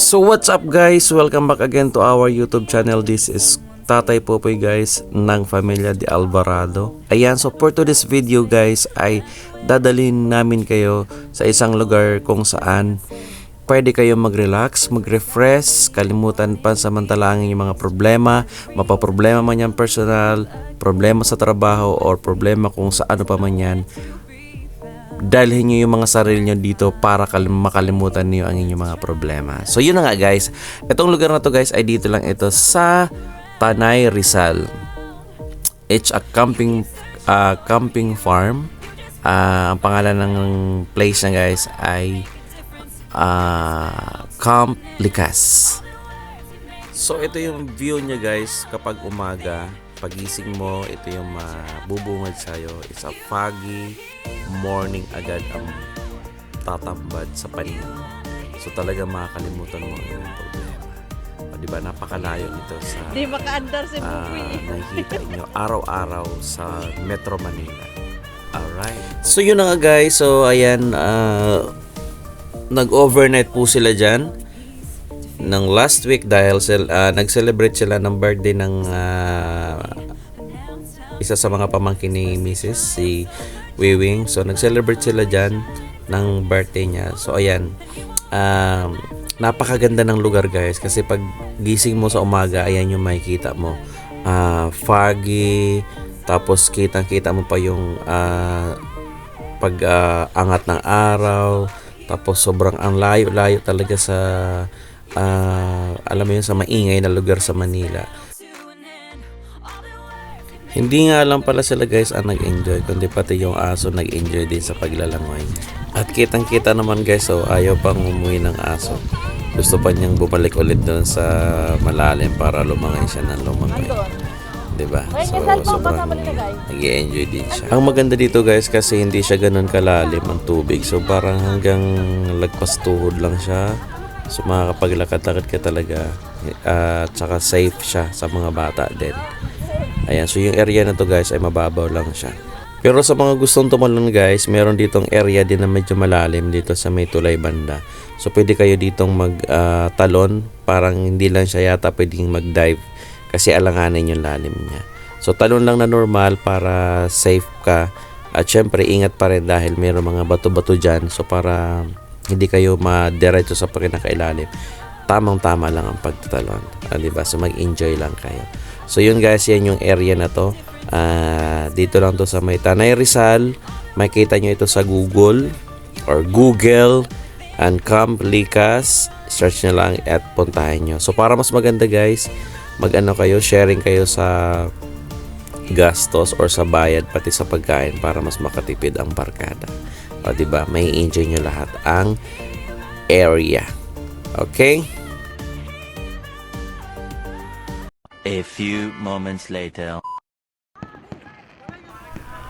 So what's up guys? Welcome back again to our YouTube channel. This is Tatay Popoy guys ng Familia de Alvarado. Ayan, so for today's video guys ay dadalhin namin kayo sa isang lugar kung saan pwede kayo mag-relax, mag-refresh, kalimutan pansamantalangin yung mga problema, mapaproblema man yan personal, problema sa trabaho or problema kung sa ano pa man yan. Dalhin nyo yung mga sarili nyo dito para makalimutan nyo ang inyong mga problema. So yun na nga guys, itong lugar na to guys ay dito lang ito sa Tanay, Rizal. It's a camping farm. Ang pangalan ng place na guys ay Camp Likas. So ito yung view niya guys kapag umaga. Pagising mo, ito yung mabubungad sa'yo. It's a foggy morning agad ang tatambad sa paningin mo. So talaga makakalimutan mo ang iyong problema. O, diba, napakalayo nito sa di maka-andar si nakikita nyo araw-araw sa Metro Manila. Alright. So yun na nga guys. So ayan, nag-overnight po sila dyan ng last week dahil nag-celebrate sila ng birthday ng isa sa mga pamangkin ni Mrs. si Wiwing. So nag-celebrate sila dyan ng birthday niya. So ayan, napakaganda ng lugar guys kasi pag gising mo sa umaga, ayan yung makikita mo, foggy, tapos kitang-kita mo pa yung pag-angat ng araw, tapos sobrang ang layo-layo talaga sa alam mo yun, sa maingay na lugar sa Manila. Hindi nga lang pala sila guys ang nag-enjoy, kundi pati yung aso nag-enjoy din sa paglalangoy. At kitang-kita naman guys, so ayaw pang umuwi ng aso. Gusto pa niyang bumalik ulit doon sa malalim para lumangay siya ng lumangay. Diba? So sobrang nag-enjoy din siya. Ang maganda dito guys kasi hindi siya ganun kalalim ang tubig. So parang hanggang lagpas tuhod lang siya. So makakapaglakad-lakad ka talaga at saka safe siya sa mga bata din. Ayan, so yung area na to guys ay mababaw lang siya. Pero sa mga gustong tumalon guys, meron ditong area din na medyo malalim dito sa may tulay banda. So pwede kayo ditong magtalon, parang hindi lang siya yata pwedeng mag-dive kasi alanganin yung lalim niya. So talon lang na normal para safe ka at syempre ingat pa rin dahil meron mga bato-bato dyan. So para hindi kayo madiretso sa pinakailalim, tamang-tama lang ang pagtatalon. Diba? So mag-enjoy lang kayo. So yun guys, yan yung area na to. Dito lang to sa may Tanay, Rizal. Makikita nyo ito sa Google and Camp Likas. Search nyo lang at puntahan nyo. So para mas maganda guys, sharing kayo sa gastos or sa bayad pati sa pagkain para mas makatipid ang barkada. O diba, may enjoy nyo lahat ang area. Okay? A few moments later.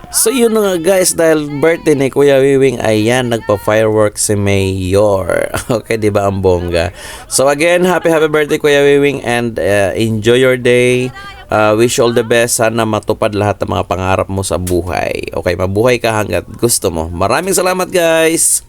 So yun na nga guys, dahil birthday ni Kuya Wiwing, ayan, nagpa-fireworks si Mayor. Okay, diba ang bongga? So again, happy birthday Kuya Wiwing and enjoy your day. Wish you all the best. Sana matupad lahat ng mga pangarap mo sa buhay. Okay, mabuhay ka hanggat gusto mo. Maraming salamat guys!